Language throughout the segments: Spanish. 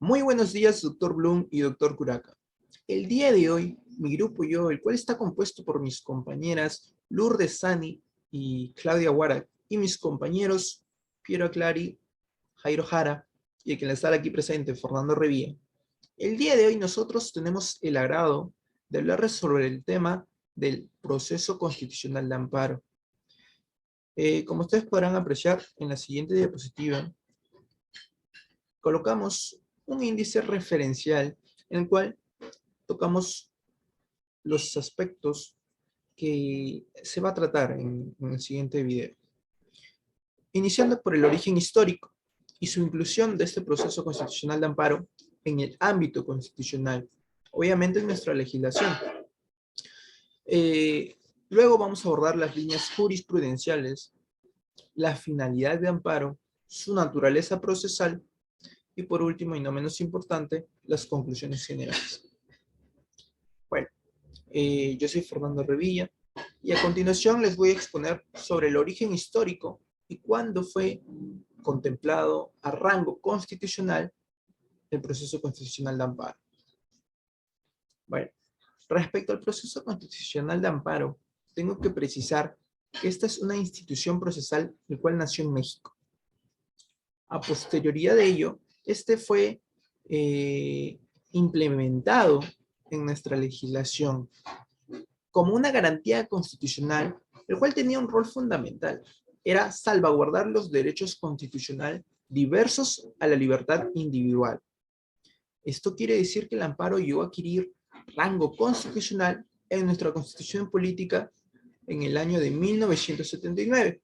Muy buenos días, doctor Bloom y doctor Curaca. El día de hoy, mi grupo y yo, el cual está compuesto por mis compañeras Lourdes Sani y Claudia Guara, y mis compañeros Piero Clary, Jairo Jara, y el que está aquí presente, Fernando Revilla. El día de hoy nosotros tenemos el agrado de hablar sobre el tema del proceso constitucional de amparo. Como ustedes podrán apreciar en la siguiente diapositiva, colocamos un índice referencial en el cual tocamos los aspectos que se va a tratar en el siguiente video. Iniciando por el origen histórico y su inclusión de este proceso constitucional de amparo en el ámbito constitucional, obviamente en nuestra legislación. Luego vamos a abordar las líneas jurisprudenciales, la finalidad de amparo, su naturaleza procesal y por último y no menos importante, las conclusiones generales. Bueno, yo soy Fernando Revilla y a continuación les voy a exponer sobre el origen histórico y cuándo fue contemplado a rango constitucional el proceso constitucional de amparo. Bueno, respecto al proceso constitucional de amparo, tengo que precisar que esta es una institución procesal el cual nació en México. A posterioridad de ello, este fue implementado en nuestra legislación como una garantía constitucional, el cual tenía un rol fundamental. Era salvaguardar los derechos constitucionales diversos a la libertad individual. Esto quiere decir que el amparo llegó a adquirir rango constitucional en nuestra Constitución Política en el año de 1979.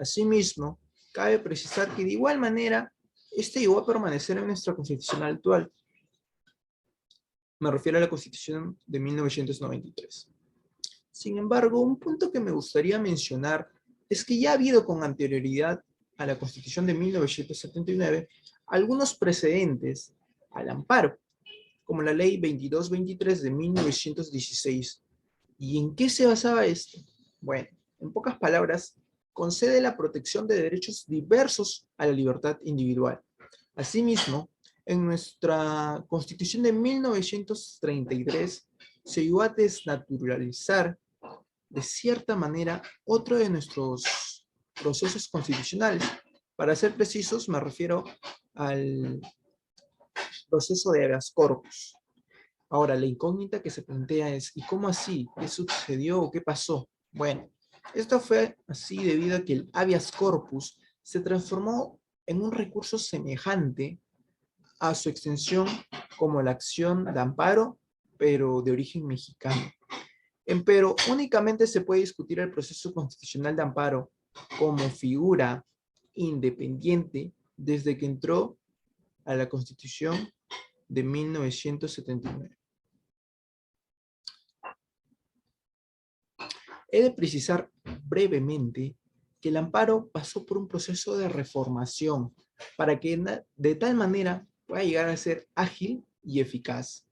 Asimismo, cabe precisar que de igual manera, este llegó a permanecer en nuestra Constitución actual. Me refiero a la Constitución de 1993. Sin embargo, un punto que me gustaría mencionar es que ya ha habido con anterioridad a la Constitución de 1979 algunos precedentes al amparo, como la Ley 2223 de 1916. ¿Y en qué se basaba esto? Bueno, en pocas palabras, concede la protección de derechos diversos a la libertad individual. Asimismo, en nuestra Constitución de 1933 se llegó a desnaturalizar de cierta manera otro de nuestros procesos constitucionales. Para ser precisos, me refiero al proceso de habeas corpus. Ahora, la incógnita que se plantea es, ¿y cómo así? ¿Qué sucedió o qué pasó? Bueno, esto fue así debido a que el habeas corpus se transformó en un recurso semejante a su extensión como la acción de amparo, pero de origen mexicano. Empero, únicamente se puede discutir el proceso constitucional de amparo como figura independiente desde que entró a la Constitución de 1979. He de precisar brevemente que el amparo pasó por un proceso de reformación para que de tal manera pueda llegar a ser ágil y eficaz.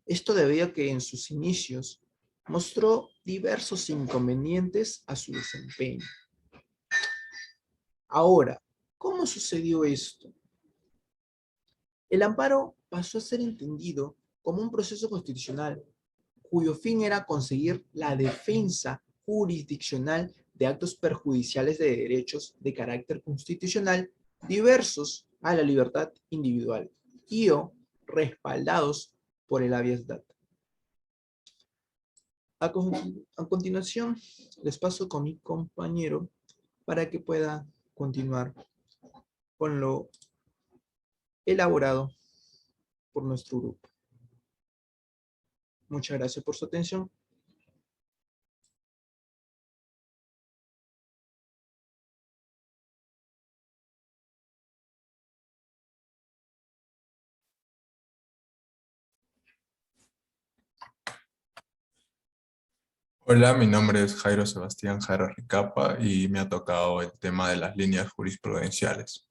Esto debido a que en sus inicios mostró diversos inconvenientes a su desempeño. Ahora, ¿cómo sucedió esto? El amparo pasó a ser entendido como un proceso constitucional cuyo fin era conseguir la defensa jurisdiccional de actos perjudiciales de derechos de carácter constitucional diversos a la libertad individual y o respaldados por el habeas data. A continuación, les paso con mi compañero para que pueda continuar con lo elaborado por nuestro grupo. Muchas gracias por su atención. Hola, mi nombre es Jairo Sebastián Jara Ricapa y me ha tocado el tema de las líneas jurisprudenciales.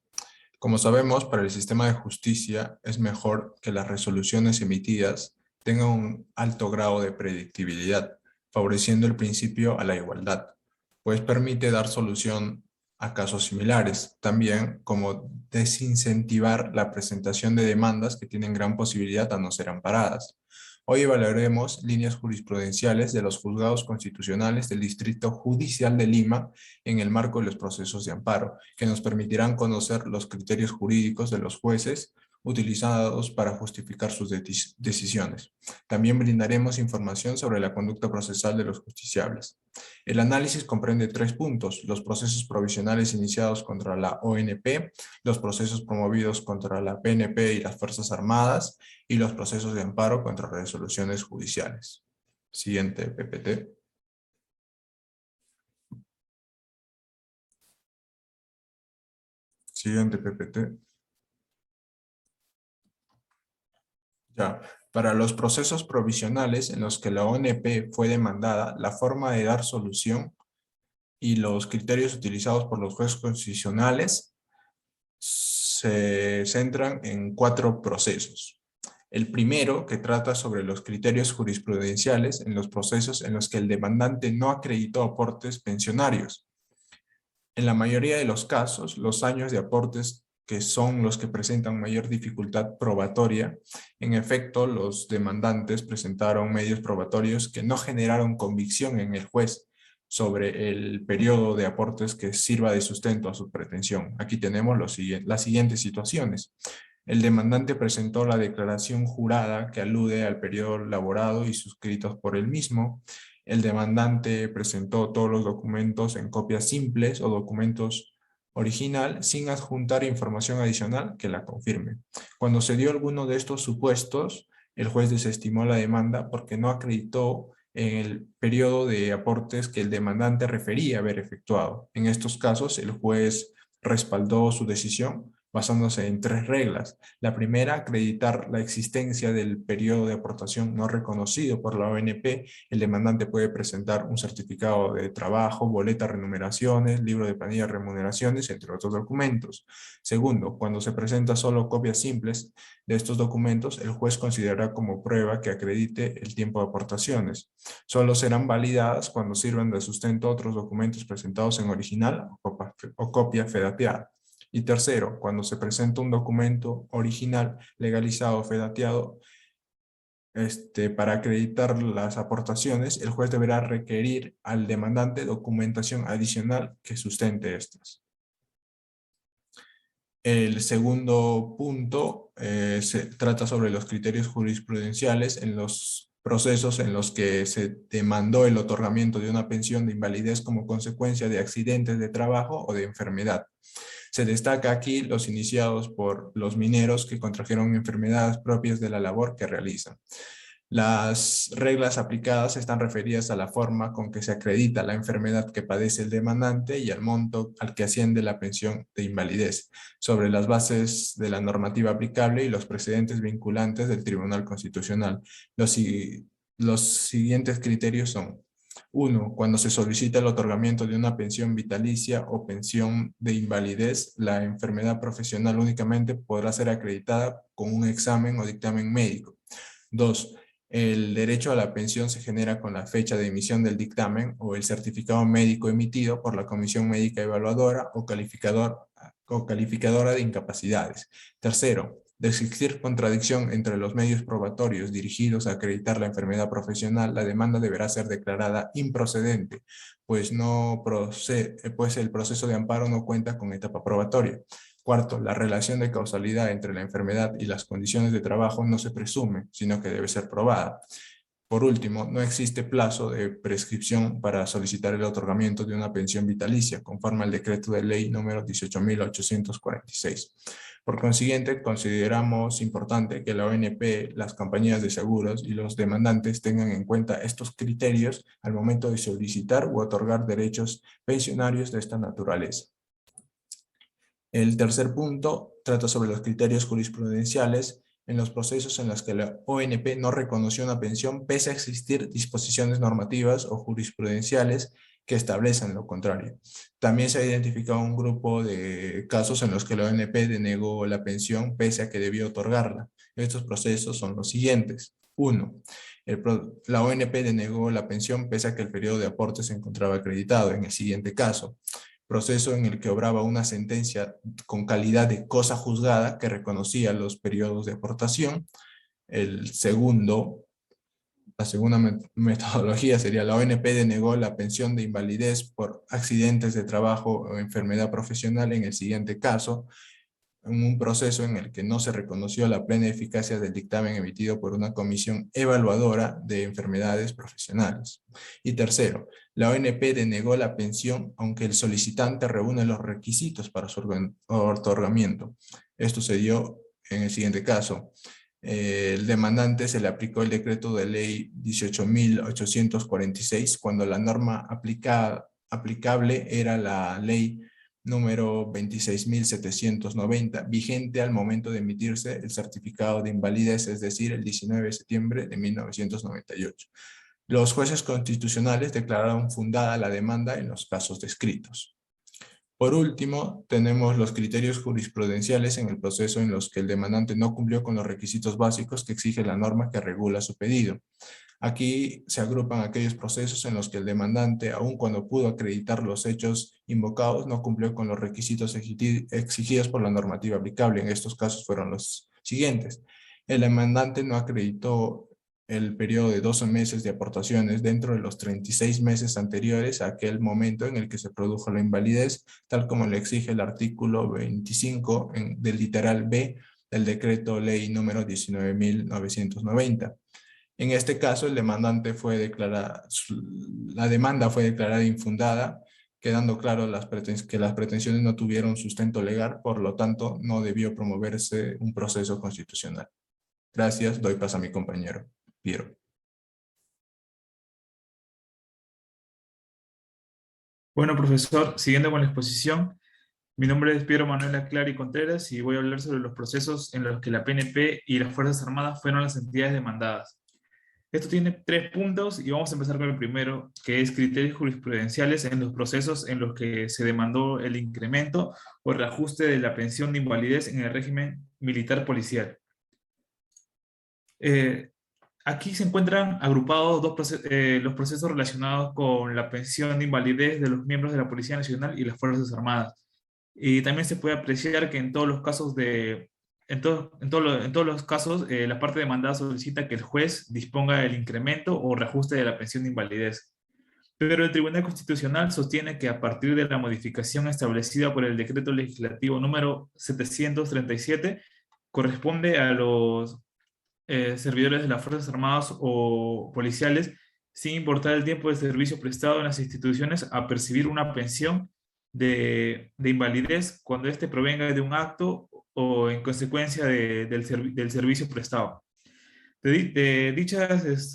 Como sabemos, para el sistema de justicia es mejor que las resoluciones emitidas tengan un alto grado de predictibilidad, favoreciendo el principio a la igualdad, pues permite dar solución a casos similares, también como desincentivar la presentación de demandas que tienen gran posibilidad a no ser amparadas. Hoy evaluaremos líneas jurisprudenciales de los juzgados constitucionales del Distrito Judicial de Lima en el marco de los procesos de amparo, que nos permitirán conocer los criterios jurídicos de los jueces utilizados para justificar sus decisiones. También brindaremos información sobre la conducta procesal de los justiciables. El análisis comprende 3 puntos: los procesos provisionales iniciados contra la ONP, los procesos promovidos contra la PNP y las Fuerzas Armadas, y los procesos de amparo contra resoluciones judiciales. Siguiente PPT. Siguiente PPT. Ya. Para los procesos provisionales en los que la ONP fue demandada, la forma de dar solución y los criterios utilizados por los jueces constitucionales se centran en 4 procesos. El primero, que trata sobre los criterios jurisprudenciales en los procesos en los que el demandante no acreditó aportes pensionarios. En la mayoría de los casos, los años de aportes, que son los que presentan mayor dificultad probatoria, en efecto, los demandantes presentaron medios probatorios que no generaron convicción en el juez sobre el periodo de aportes que sirva de sustento a su pretensión. Aquí tenemos las siguientes situaciones. El demandante presentó la declaración jurada que alude al periodo laborado y suscritos por él mismo. El demandante presentó todos los documentos en copias simples o documentos original sin adjuntar información adicional que la confirme. Cuando se dio alguno de estos supuestos, el juez desestimó la demanda porque no acreditó en el periodo de aportes que el demandante refería haber efectuado. En estos casos, el juez respaldó su decisión basándose en 3 reglas. La primera, acreditar la existencia del periodo de aportación no reconocido por la ONP. El demandante puede presentar un certificado de trabajo, boleta de remuneraciones, libro de planilla de remuneraciones, entre otros documentos. Segundo, cuando se presenta solo copias simples de estos documentos, el juez considerará como prueba que acredite el tiempo de aportaciones. Solo serán validadas cuando sirvan de sustento otros documentos presentados en original o copia fedateada. Y tercero, cuando se presenta un documento original legalizado o fedateado, para acreditar las aportaciones, el juez deberá requerir al demandante documentación adicional que sustente estas. El segundo punto se trata sobre los criterios jurisprudenciales en los procesos en los que se demandó el otorgamiento de una pensión de invalidez como consecuencia de accidentes de trabajo o de enfermedad. Se destaca aquí los iniciados por los mineros que contrajeron enfermedades propias de la labor que realizan. Las reglas aplicadas están referidas a la forma con que se acredita la enfermedad que padece el demandante y al monto al que asciende la pensión de invalidez, sobre las bases de la normativa aplicable y los precedentes vinculantes del Tribunal Constitucional. Los siguientes criterios son: 1. Cuando se solicita el otorgamiento de una pensión vitalicia o pensión de invalidez, la enfermedad profesional únicamente podrá ser acreditada con un examen o dictamen médico. 2. El derecho a la pensión se genera con la fecha de emisión del dictamen o el certificado médico emitido por la Comisión Médica Evaluadora o calificadora de incapacidades. Tercero, de existir contradicción entre los medios probatorios dirigidos a acreditar la enfermedad profesional, la demanda deberá ser declarada improcedente, pues el proceso de amparo no cuenta con etapa probatoria. Cuarto, la relación de causalidad entre la enfermedad y las condiciones de trabajo no se presume, sino que debe ser probada. Por último, no existe plazo de prescripción para solicitar el otorgamiento de una pensión vitalicia, conforme al decreto de ley número 18.846. Por consiguiente, consideramos importante que la ONP, las compañías de seguros y los demandantes tengan en cuenta estos criterios al momento de solicitar u otorgar derechos pensionarios de esta naturaleza. El tercer punto trata sobre los criterios jurisprudenciales en los procesos en los que la ONP no reconoció una pensión pese a existir disposiciones normativas o jurisprudenciales que establecen lo contrario. También se ha identificado un grupo de casos en los que la ONP denegó la pensión pese a que debió otorgarla. Estos procesos son los siguientes. 1. La ONP denegó la pensión pese a que el periodo de aporte se encontraba acreditado. En el siguiente caso, proceso en el que obraba una sentencia con calidad de cosa juzgada que reconocía los periodos de aportación. El segundo, la segunda metodología sería la ONP denegó la pensión de invalidez por accidentes de trabajo o enfermedad profesional en el siguiente caso, en un proceso en el que no se reconoció la plena eficacia del dictamen emitido por una comisión evaluadora de enfermedades profesionales. Y tercero, la ONP denegó la pensión aunque el solicitante reúne los requisitos para su otorgamiento. Esto se dio en el siguiente caso. El demandante se le aplicó el decreto de ley 18.846 cuando la norma aplicable era la ley número 26.790, vigente al momento de emitirse el certificado de invalidez, es decir, el 19 de septiembre de 1998. Los jueces constitucionales declararon fundada la demanda en los casos descritos. Por último, tenemos los criterios jurisprudenciales en el proceso en los que el demandante no cumplió con los requisitos básicos que exige la norma que regula su pedido. Aquí se agrupan aquellos procesos en los que el demandante, aun cuando pudo acreditar los hechos invocados, no cumplió con los requisitos exigidos por la normativa aplicable. En estos casos fueron los siguientes. El demandante no acreditó el periodo de 12 meses de aportaciones dentro de los 36 meses anteriores a aquel momento en el que se produjo la invalidez, tal como le exige el artículo 25 del literal B del decreto ley número 19.990. En este caso, la demanda fue declarada infundada, quedando claro que las pretensiones no tuvieron sustento legal, por lo tanto, no debió promoverse un proceso constitucional. Gracias, doy paso a mi compañero, Piero. Bueno, profesor, siguiendo con la exposición, mi nombre es Piero Manuel Aclari Contreras y voy a hablar sobre los procesos en los que la PNP y las Fuerzas Armadas fueron las entidades demandadas. Esto tiene 3 puntos y vamos a empezar con el primero, que es criterios jurisprudenciales en los procesos en los que se demandó el incremento o el reajuste de la pensión de invalidez en el régimen militar policial. Aquí se encuentran agrupados los procesos relacionados con la pensión de invalidez de los miembros de la Policía Nacional y las Fuerzas Armadas. Y también se puede apreciar que en todos los casos en todos los casos, la parte demandada solicita que el juez disponga del incremento o reajuste de la pensión de invalidez. Pero el Tribunal Constitucional sostiene que a partir de la modificación establecida por el Decreto Legislativo número 737, corresponde a los servidores de las Fuerzas Armadas o policiales, sin importar el tiempo de servicio prestado en las instituciones, a percibir una pensión de invalidez cuando éste provenga de un acto o en consecuencia del servicio prestado. De dichas,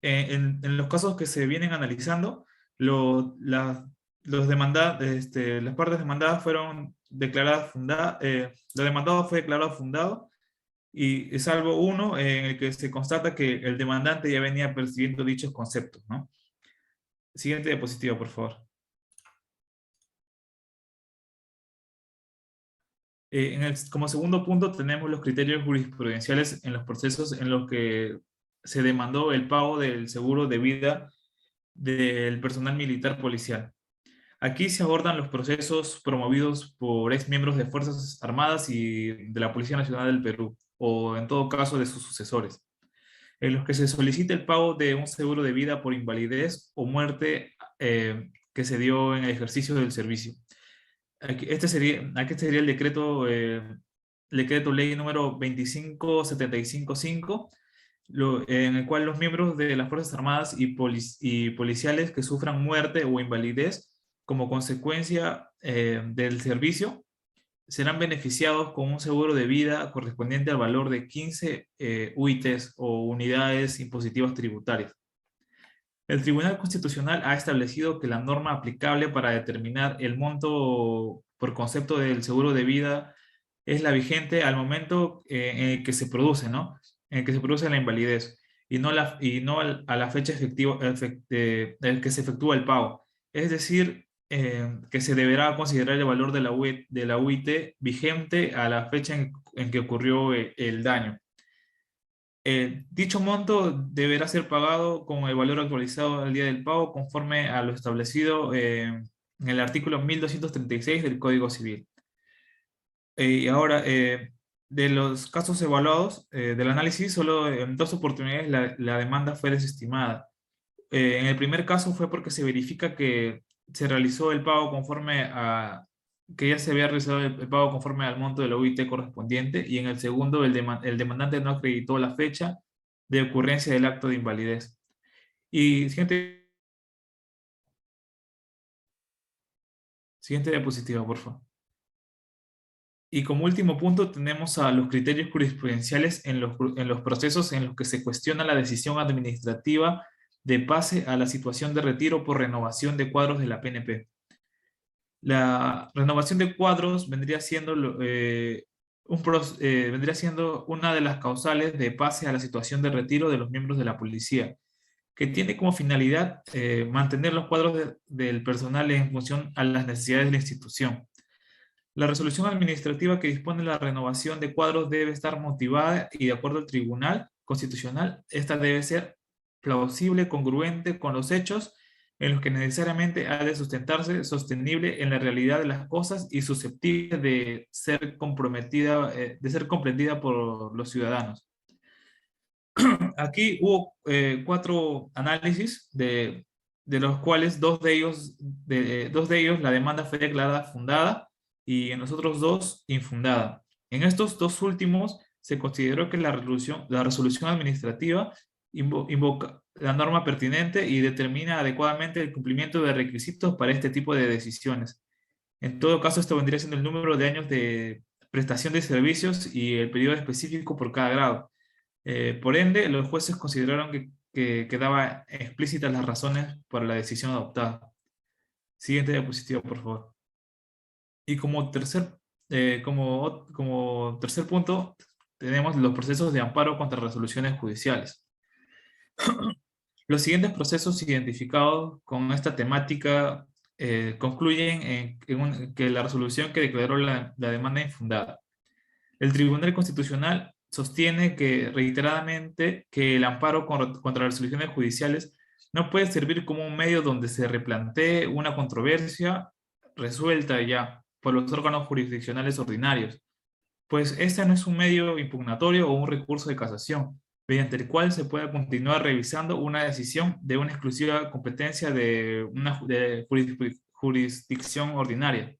en los casos que se vienen analizando, las partes demandadas fueron declaradas fundadas, lo demandado fue declarado fundado, y salvo uno en el que se constata que el demandante ya venía percibiendo dichos conceptos, ¿no? Siguiente diapositiva, por favor. Como segundo punto tenemos los criterios jurisprudenciales en los procesos en los que se demandó el pago del seguro de vida del personal militar policial. Aquí se abordan los procesos promovidos por exmiembros de Fuerzas Armadas y de la Policía Nacional del Perú, o en todo caso de sus sucesores, en los que se solicita el pago de un seguro de vida por invalidez o muerte que se dio en el ejercicio del servicio. Aquí sería el decreto ley número 25755, en el cual los miembros de las Fuerzas Armadas y policiales que sufran muerte o invalidez como consecuencia del servicio serán beneficiados con un seguro de vida correspondiente al valor de 15 UITs o unidades impositivas tributarias. El Tribunal Constitucional ha establecido que la norma aplicable para determinar el monto por concepto del seguro de vida es la vigente al momento en el que se produce, ¿no? En el que se produce la invalidez y no a la fecha efectiva en que se efectúa el pago. Es decir, que se deberá considerar el valor de la UIT vigente a la fecha en que ocurrió el daño. Dicho monto deberá ser pagado con el valor actualizado al día del pago conforme a lo establecido en el artículo 1236 del Código Civil. Y ahora, de los casos evaluados del análisis, solo en 2 oportunidades la demanda fue desestimada. En el primer caso fue porque se verifica que se realizó el pago que ya se había realizado el pago conforme al monto de la UIT correspondiente, y en el segundo el demandante no acreditó la fecha de ocurrencia del acto de invalidez. Y siguiente diapositiva, por favor. Y como último punto tenemos a los criterios jurisprudenciales en los procesos en los que se cuestiona la decisión administrativa de pase a la situación de retiro por renovación de cuadros de la PNP. La renovación de cuadros vendría siendo una de las causales de pase a la situación de retiro de los miembros de la policía, que tiene como finalidad mantener los cuadros del personal en función a las necesidades de la institución. La resolución administrativa que dispone la renovación de cuadros debe estar motivada y de acuerdo al Tribunal Constitucional, esta debe ser plausible, congruente con los hechos en los que necesariamente ha de sustentarse, sostenible en la realidad de las cosas y susceptible de ser comprendida por los ciudadanos. Aquí hubo 4 análisis, de los cuales dos de ellos la demanda fue declarada fundada y en los otros 2 infundada. En estos 2 últimos se consideró que la resolución administrativa invoca la norma pertinente y determina adecuadamente el cumplimiento de requisitos para este tipo de decisiones. En todo caso, esto vendría siendo el número de años de prestación de servicios y el periodo específico por cada grado. Por ende, los jueces consideraron que quedaban explícitas las razones para la decisión adoptada. Siguiente diapositiva, por favor. Y como tercer punto, tenemos los procesos de amparo contra resoluciones judiciales. Los siguientes procesos identificados con esta temática concluyen en que la resolución que declaró la demanda infundada. El Tribunal Constitucional sostiene que reiteradamente que el amparo contra resoluciones judiciales no puede servir como un medio donde se replantee una controversia resuelta ya por los órganos jurisdiccionales ordinarios, pues este no es un medio impugnatorio o un recurso de casación, mediante el cual se pueda continuar revisando una decisión de una exclusiva competencia de una jurisdicción ordinaria.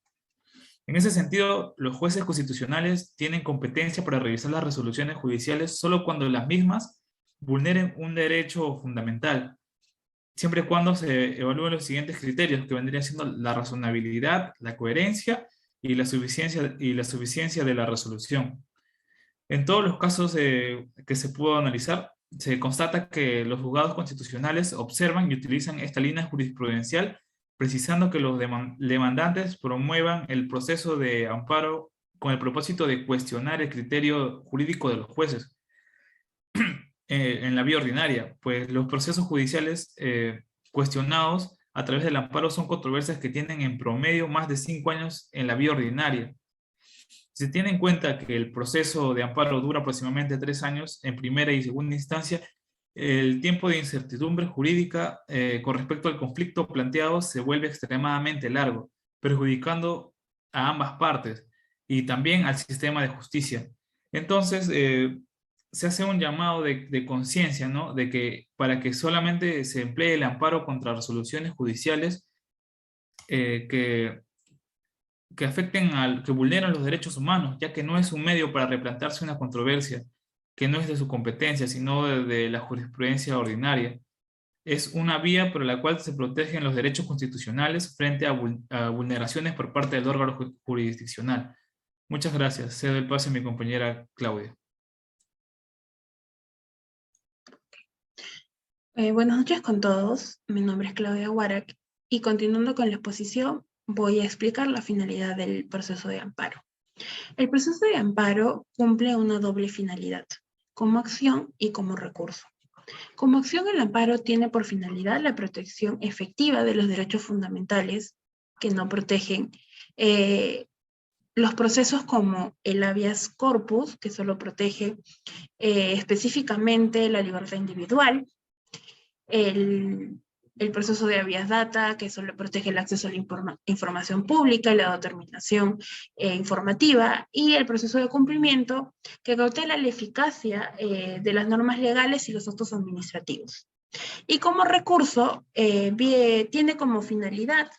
En ese sentido, los jueces constitucionales tienen competencia para revisar las resoluciones judiciales solo cuando las mismas vulneren un derecho fundamental, siempre y cuando se evalúen los siguientes criterios, que vendrían siendo la razonabilidad, la coherencia y la suficiencia de la resolución. En todos los casos que se pudo analizar, se constata que los juzgados constitucionales observan y utilizan esta línea jurisprudencial, precisando que los demandantes promuevan el proceso de amparo con el propósito de cuestionar el criterio jurídico de los jueces en la vía ordinaria, pues los procesos judiciales cuestionados a través del amparo son controversias que tienen en promedio más de 5 años en la vía ordinaria. Si se tiene en cuenta que el proceso de amparo dura aproximadamente 3 años en primera y segunda instancia, el tiempo de incertidumbre jurídica con respecto al conflicto planteado se vuelve extremadamente largo, perjudicando a ambas partes y también al sistema de justicia. Entonces, se hace un llamado de conciencia, ¿no? De que para que solamente se emplee el amparo contra resoluciones judiciales que afecten que vulneran los derechos humanos, ya que no es un medio para replantearse una controversia que no es de su competencia, sino de la jurisprudencia ordinaria. Es una vía por la cual se protegen los derechos constitucionales frente a vulneraciones por parte del órgano jurisdiccional. Muchas gracias. Cedo el paso a mi compañera Claudia. Buenas noches con todos. Mi nombre es Claudia Huarac y continuando con la exposición voy a explicar la finalidad del proceso de amparo. El proceso de amparo cumple una doble finalidad, como acción y como recurso. Como acción, el amparo tiene por finalidad la protección efectiva de los derechos fundamentales que no protegen los procesos como el habeas corpus, que solo protege específicamente la libertad individual, el proceso de habeas data, que solo protege el acceso a la información pública y la determinación informativa, y el proceso de cumplimiento, que cautela la eficacia de las normas legales y los actos administrativos. Y como recurso, tiene como finalidad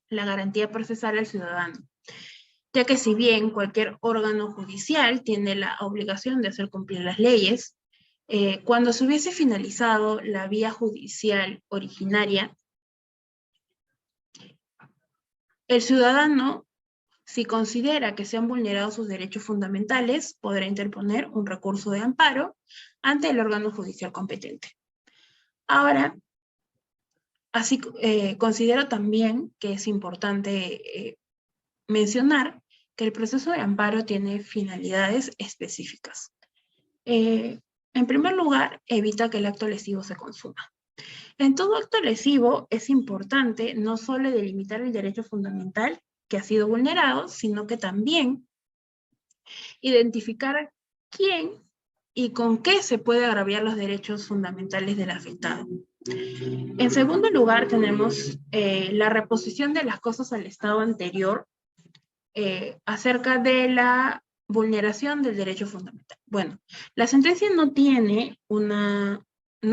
la garantía procesal al ciudadano, ya que si bien cualquier órgano judicial tiene la obligación de hacer cumplir las leyes, cuando se hubiese finalizado la vía judicial originaria, el ciudadano, si considera que se han vulnerado sus derechos fundamentales, podrá interponer un recurso de amparo ante el órgano judicial competente. Ahora, así considero también que es importante mencionar que el proceso de amparo tiene finalidades específicas. En primer lugar, evita que el acto lesivo se consuma. En todo acto lesivo es importante no solo delimitar el derecho fundamental que ha sido vulnerado, sino que también identificar quién y con qué se puede agraviar los derechos fundamentales del afectado. En segundo lugar, tenemos la reposición de las cosas al estado anterior acerca de la vulneración del derecho fundamental. Bueno, la sentencia no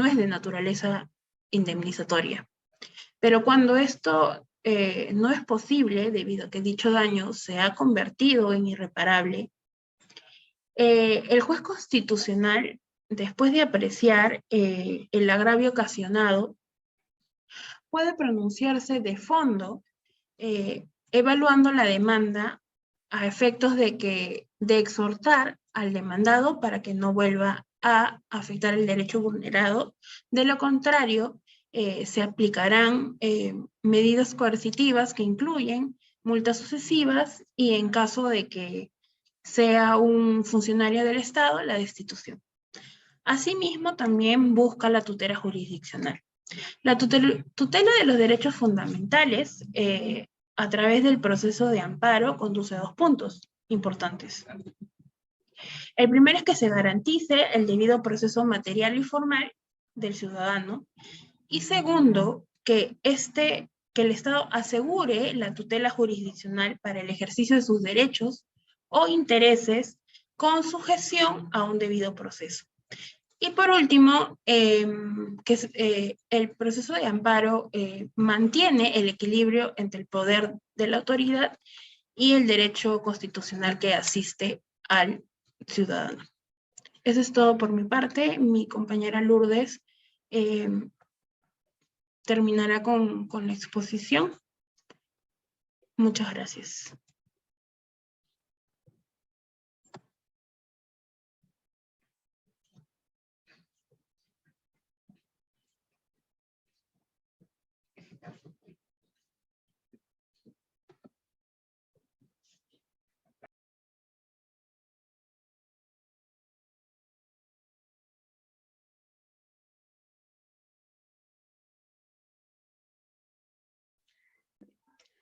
es de naturaleza indemnizatoria, pero cuando esto no es posible, debido a que dicho daño se ha convertido en irreparable, el juez constitucional, después de apreciar el agravio ocasionado, puede pronunciarse de fondo, evaluando la demanda a efectos de exhortar al demandado para que no vuelva a afectar el derecho vulnerado. De lo contrario, se aplicarán medidas coercitivas que incluyen multas sucesivas y, en caso de que sea un funcionario del Estado, la destitución. Asimismo, también busca la tutela jurisdiccional. La tutela de los derechos fundamentales a través del proceso de amparo conduce a 2 puntos importantes. El primero es que se garantice el debido proceso material y formal del ciudadano. Y segundo, que el Estado asegure la tutela jurisdiccional para el ejercicio de sus derechos o intereses con sujeción a un debido proceso. Y por último, el proceso de amparo mantiene el equilibrio entre el poder de la autoridad y el derecho constitucional que asiste al ciudadano. Eso es todo por mi parte. Mi compañera Lourdes terminará con la exposición. Muchas gracias.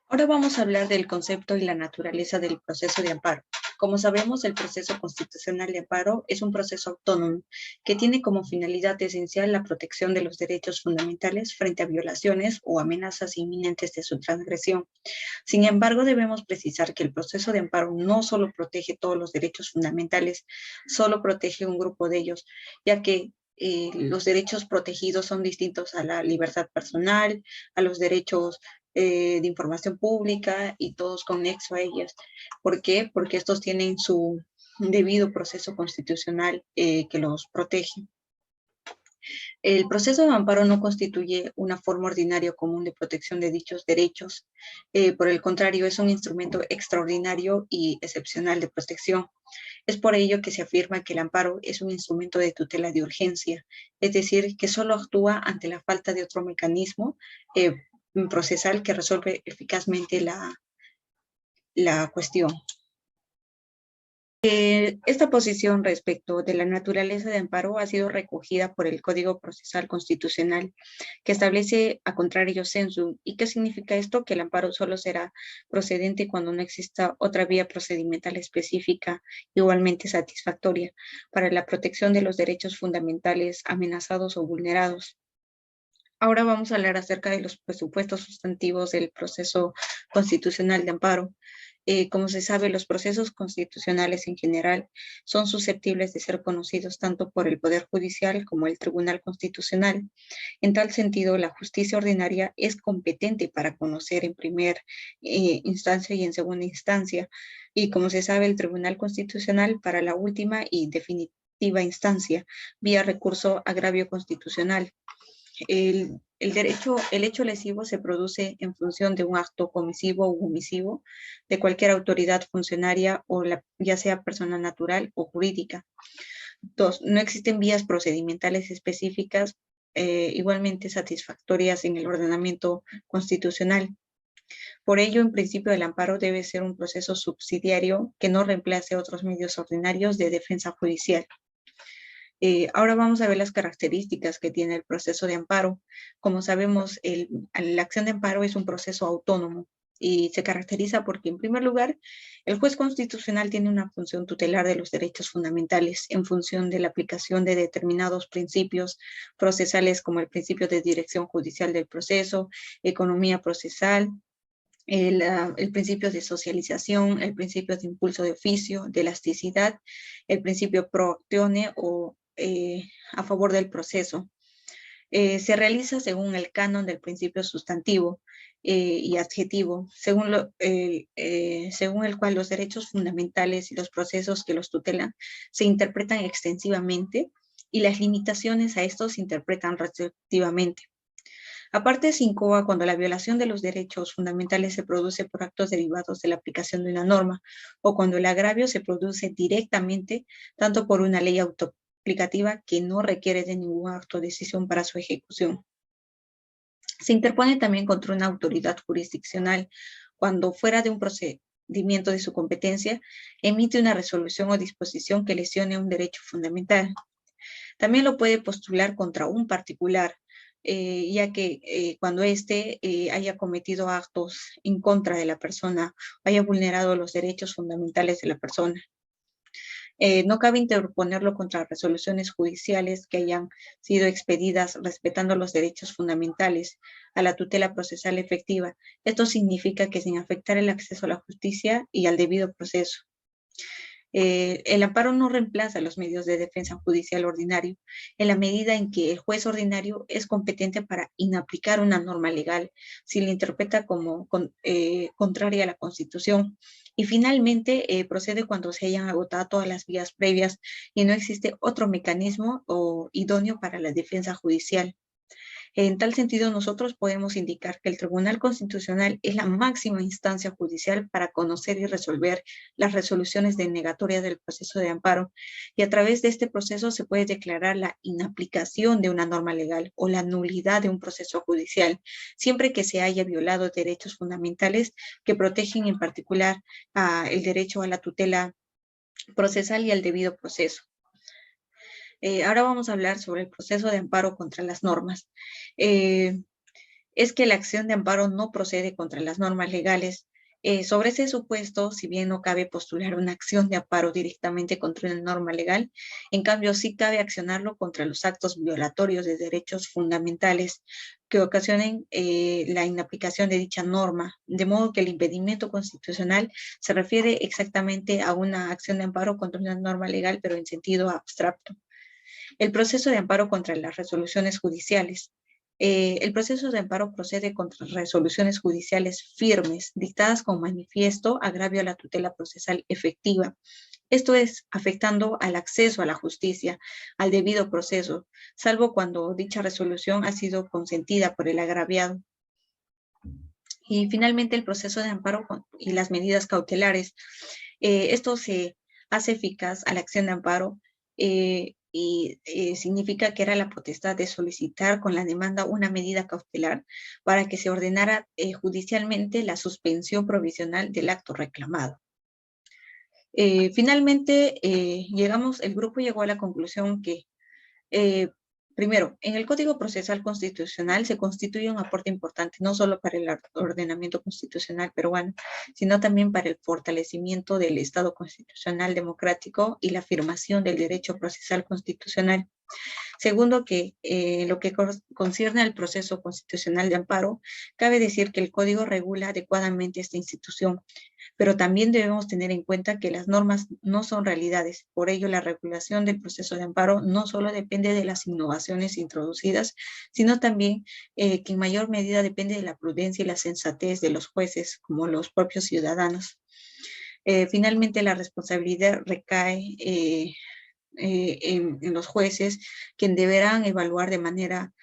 Ahora vamos a hablar del concepto y la naturaleza del proceso de amparo. Como sabemos, el proceso constitucional de amparo es un proceso autónomo que tiene como finalidad esencial la protección de los derechos fundamentales frente a violaciones o amenazas inminentes de su transgresión. Sin embargo, debemos precisar que el proceso de amparo no solo protege todos los derechos fundamentales, solo protege un grupo de ellos, ya que los derechos protegidos son distintos a la libertad personal, a los derechos de información pública y todos con nexo a ellas. ¿Por qué? Porque estos tienen su debido proceso constitucional que los protege. El proceso de amparo no constituye una forma ordinaria común de protección de dichos derechos. Por el contrario, es un instrumento extraordinario y excepcional de protección. Es por ello que se afirma que el amparo es un instrumento de tutela de urgencia, es decir, que solo actúa ante la falta de otro mecanismo procesal que resuelve eficazmente la cuestión. Esta posición respecto de la naturaleza de amparo ha sido recogida por el Código Procesal Constitucional, que establece a contrario censum. ¿Y qué significa esto? Que el amparo solo será procedente cuando no exista otra vía procedimental específica igualmente satisfactoria para la protección de los derechos fundamentales amenazados o vulnerados. Ahora vamos a hablar acerca de los presupuestos sustantivos del proceso constitucional de amparo. Como se sabe, los procesos constitucionales en general son susceptibles de ser conocidos tanto por el Poder Judicial como el Tribunal Constitucional. En tal sentido, la justicia ordinaria es competente para conocer en primera instancia y en segunda instancia. Y como se sabe, el Tribunal Constitucional para la última y definitiva instancia, vía recurso agravio constitucional. El hecho lesivo se produce en función de un acto comisivo u omisivo de cualquier autoridad funcionaria ya sea persona natural o jurídica. 2. No existen vías procedimentales específicas igualmente satisfactorias en el ordenamiento constitucional. Por ello, en principio, el amparo debe ser un proceso subsidiario que no reemplace otros medios ordinarios de defensa judicial. Ahora vamos a ver las características que tiene el proceso de amparo. Como sabemos, la acción de amparo es un proceso autónomo y se caracteriza porque, en primer lugar, el juez constitucional tiene una función tutelar de los derechos fundamentales en función de la aplicación de determinados principios procesales como el principio de dirección judicial del proceso, economía procesal, el principio de socialización, el principio de impulso de oficio, de elasticidad, el principio pro actione o a favor del proceso. Se realiza según el canon del principio sustantivo y adjetivo, según el cual los derechos fundamentales y los procesos que los tutelan se interpretan extensivamente y las limitaciones a estos se interpretan restrictivamente. Aparte, se incoa cuando la violación de los derechos fundamentales se produce por actos derivados de la aplicación de una norma o cuando el agravio se produce directamente tanto por una ley autoaplicativa que no requiere de ningún acto de decisión para su ejecución. Se interpone también contra una autoridad jurisdiccional cuando fuera de un procedimiento de su competencia emite una resolución o disposición que lesione un derecho fundamental. También lo puede postular contra un particular, ya que cuando éste haya cometido actos en contra de la persona, haya vulnerado los derechos fundamentales de la persona. No cabe interponerlo contra resoluciones judiciales que hayan sido expedidas respetando los derechos fundamentales a la tutela procesal efectiva. Esto significa que sin afectar el acceso a la justicia y al debido proceso. El amparo no reemplaza los medios de defensa judicial ordinario en la medida en que el juez ordinario es competente para inaplicar una norma legal si la interpreta como contraria a la Constitución y finalmente procede cuando se hayan agotado todas las vías previas y no existe otro mecanismo idóneo para la defensa judicial. En tal sentido, nosotros podemos indicar que el Tribunal Constitucional es la máxima instancia judicial para conocer y resolver las resoluciones denegatorias del proceso de amparo y a través de este proceso se puede declarar la inaplicación de una norma legal o la nulidad de un proceso judicial, siempre que se haya violado derechos fundamentales que protegen en particular el derecho a la tutela procesal y al debido proceso. Ahora vamos a hablar sobre el proceso de amparo contra las normas. Es que la acción de amparo no procede contra las normas legales. Sobre ese supuesto, si bien no cabe postular una acción de amparo directamente contra una norma legal, en cambio sí cabe accionarlo contra los actos violatorios de derechos fundamentales que ocasionen la inaplicación de dicha norma, de modo que el impedimento constitucional se refiere exactamente a una acción de amparo contra una norma legal, pero en sentido abstracto. El proceso de amparo contra las resoluciones judiciales. El proceso de amparo procede contra resoluciones judiciales firmes, dictadas con manifiesto agravio a la tutela procesal efectiva. Esto es, afectando al acceso a la justicia, al debido proceso, salvo cuando dicha resolución ha sido consentida por el agraviado. Y finalmente el proceso de amparo y las medidas cautelares. Esto se hace eficaz a la acción de amparo y significa que era la potestad de solicitar con la demanda una medida cautelar para que se ordenara judicialmente la suspensión provisional del acto reclamado. Finalmente, el grupo llegó a la conclusión que primero, en el Código Procesal Constitucional se constituye un aporte importante, no solo para el ordenamiento constitucional peruano, sino también para el fortalecimiento del Estado constitucional democrático y la afirmación del derecho procesal constitucional. Segundo, que lo que concierne al proceso constitucional de amparo, cabe decir que el Código regula adecuadamente esta institución, pero también debemos tener en cuenta que las normas no son realidades. Por ello, la regulación del proceso de amparo no solo depende de las innovaciones introducidas, sino también que en mayor medida depende de la prudencia y la sensatez de los jueces, como los propios ciudadanos. Finalmente, la responsabilidad recae en los jueces, quien deberán evaluar de manera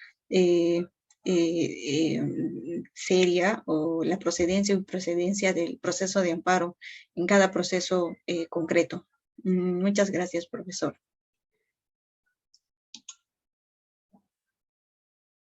seria o la procedencia o improcedencia del proceso de amparo en cada proceso concreto. Muchas gracias, profesor.